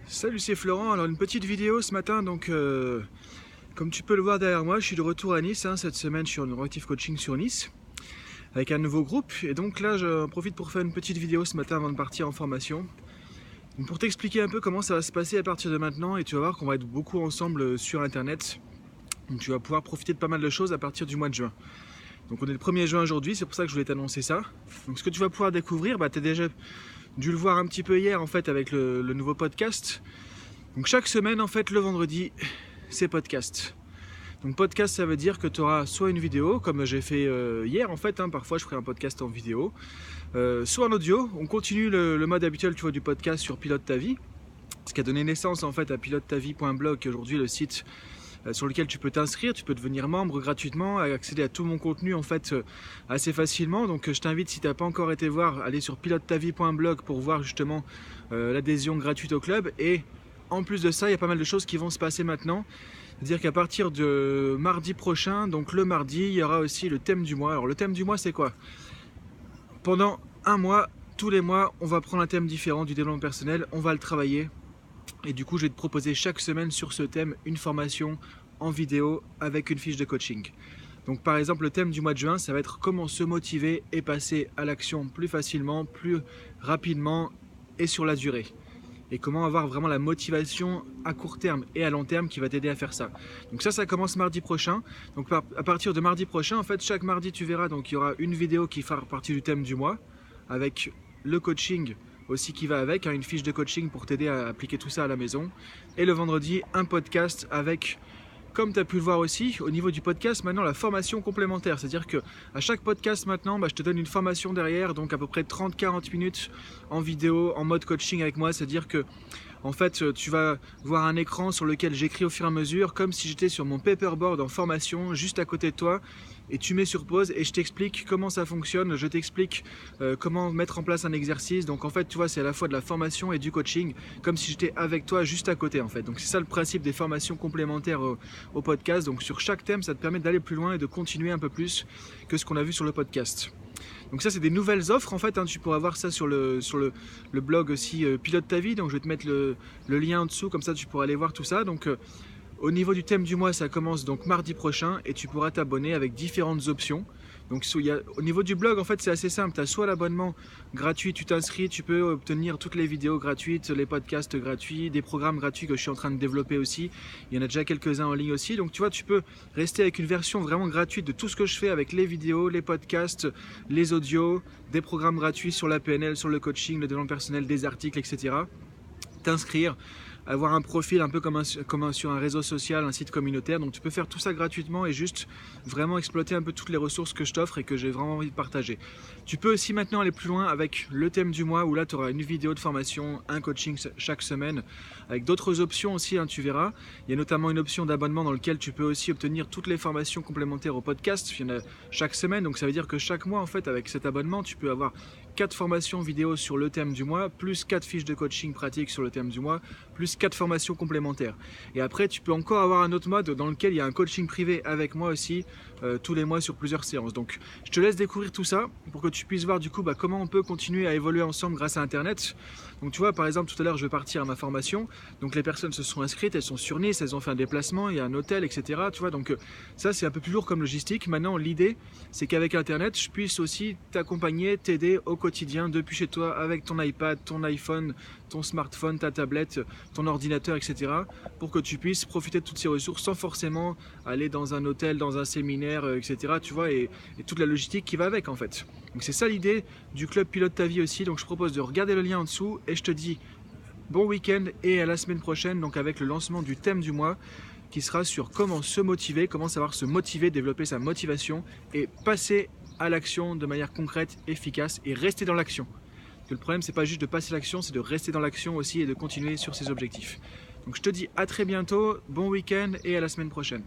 Salut, c'est Florent. Alors une petite vidéo ce matin, donc comme tu peux le voir derrière moi, je suis de retour à Nice. Cette semaine, je suis en Active Coaching sur Nice avec un nouveau groupe. Et donc là, j'en profite pour faire une petite vidéo ce matin avant de partir en formation. Donc, pour t'expliquer un peu comment ça va se passer à partir de maintenant, et tu vas voir qu'on va être beaucoup ensemble sur Internet. Donc tu vas pouvoir profiter de pas mal de choses à partir du mois de juin. Donc on est le 1er juin aujourd'hui, c'est pour ça que je voulais t'annoncer ça. Donc ce que tu vas pouvoir découvrir, tu as déjà dû le voir un petit peu hier en fait avec le nouveau podcast. Donc chaque semaine en fait le vendredi c'est podcast. Donc podcast ça veut dire que tu auras soit une vidéo comme j'ai fait hier en fait, parfois je ferai un podcast en vidéo, soit en audio. On continue le mode habituel tu vois, du podcast sur Pilote ta vie, ce qui a donné naissance en fait à pilotetavie.blog qui est aujourd'hui le site sur lequel tu peux t'inscrire, tu peux devenir membre gratuitement, accéder à tout mon contenu en fait assez facilement. Donc je t'invite, si tu n'as pas encore été voir, aller sur pilotetavie.blog pour voir justement l'adhésion gratuite au club. Et en plus de ça, il y a pas mal de choses qui vont se passer maintenant. C'est-à-dire qu'à partir de mardi prochain, donc le mardi, il y aura aussi le thème du mois. Alors le thème du mois c'est quoi? Pendant un mois, tous les mois, on va prendre un thème différent du développement personnel, on va le travailler. Et du coup, je vais te proposer chaque semaine sur ce thème une formation en vidéo avec une fiche de coaching. Donc par exemple, le thème du mois de juin, ça va être comment se motiver et passer à l'action plus facilement, plus rapidement et sur la durée. Et comment avoir vraiment la motivation à court terme et à long terme qui va t'aider à faire ça. Donc ça commence mardi prochain. Donc à partir de mardi prochain, en fait, chaque mardi, tu verras, donc il y aura une vidéo qui fera partie du thème du mois avec le coaching aussi qui va avec, une fiche de coaching pour t'aider à appliquer tout ça à la maison. Et le vendredi, un podcast avec, comme tu as pu le voir aussi, au niveau du podcast, maintenant la formation complémentaire. C'est-à-dire que à chaque podcast maintenant, je te donne une formation derrière, donc à peu près 30-40 minutes en vidéo, en mode coaching avec moi. C'est-à-dire que en fait, tu vas voir un écran sur lequel j'écris au fur et à mesure, comme si j'étais sur mon paperboard en formation, juste à côté de toi. Et tu mets sur pause et je t'explique comment ça fonctionne, je t'explique comment mettre en place un exercice. Donc en fait, tu vois, c'est à la fois de la formation et du coaching, comme si j'étais avec toi juste à côté en fait. Donc c'est ça le principe des formations complémentaires au podcast. Donc sur chaque thème, ça te permet d'aller plus loin et de continuer un peu plus que ce qu'on a vu sur le podcast. Donc ça c'est des nouvelles offres en fait, tu pourras voir ça sur le blog aussi Pilote ta vie. Donc je vais te mettre le lien en dessous, comme ça tu pourras aller voir tout ça. Donc au niveau du thème du mois, ça commence donc mardi prochain et tu pourras t'abonner avec différentes options. Donc au niveau du blog, en fait, c'est assez simple. Tu as soit l'abonnement gratuit, tu t'inscris, tu peux obtenir toutes les vidéos gratuites, les podcasts gratuits, des programmes gratuits que je suis en train de développer aussi. Il y en a déjà quelques-uns en ligne aussi. Donc tu vois, tu peux rester avec une version vraiment gratuite de tout ce que je fais avec les vidéos, les podcasts, les audios, des programmes gratuits sur la PNL, sur le coaching, le développement personnel, des articles, etc. T'inscrire, avoir un profil un peu comme sur un réseau social, un site communautaire. Donc tu peux faire tout ça gratuitement et juste vraiment exploiter un peu toutes les ressources que je t'offre et que j'ai vraiment envie de partager. Tu peux aussi maintenant aller plus loin avec le thème du mois où là tu auras une vidéo de formation, un coaching chaque semaine avec d'autres options aussi, tu verras. Il y a notamment une option d'abonnement dans laquelle tu peux aussi obtenir toutes les formations complémentaires au podcast. Il y en a chaque semaine, donc ça veut dire que chaque mois en fait avec cet abonnement tu peux avoir 4 formations vidéo sur le thème du mois, plus 4 fiches de coaching pratique sur le thème du mois, plus 4 formations complémentaires. Et après, tu peux encore avoir un autre mode dans lequel il y a un coaching privé avec moi aussi, tous les mois sur plusieurs séances. Donc, je te laisse découvrir tout ça pour que tu puisses voir du coup comment on peut continuer à évoluer ensemble grâce à Internet. Donc, tu vois, par exemple, tout à l'heure, je vais partir à ma formation. Donc, les personnes se sont inscrites, elles sont sur Nice, elles ont fait un déplacement, il y a un hôtel, etc. Tu vois, donc ça, c'est un peu plus lourd comme logistique. Maintenant, l'idée, c'est qu'avec Internet, je puisse aussi t'accompagner, t'aider au quotidien depuis chez toi avec ton iPad, ton iPhone, ton smartphone, ta tablette, ton ordinateur, etc. pour que tu puisses profiter de toutes ces ressources sans forcément aller dans un hôtel, dans un séminaire, etc. Tu vois, et toute la logistique qui va avec en fait. Donc c'est ça l'idée du club Pilote ta vie aussi. Donc je propose de regarder le lien en dessous et je te dis bon week-end et à la semaine prochaine donc avec le lancement du thème du mois qui sera sur comment se motiver, comment savoir se motiver, développer sa motivation et passer à l'action de manière concrète, efficace et rester dans l'action. Le problème, c'est pas juste de passer l'action, c'est de rester dans l'action aussi et de continuer sur ses objectifs. Donc je te dis à très bientôt, bon week-end et à la semaine prochaine.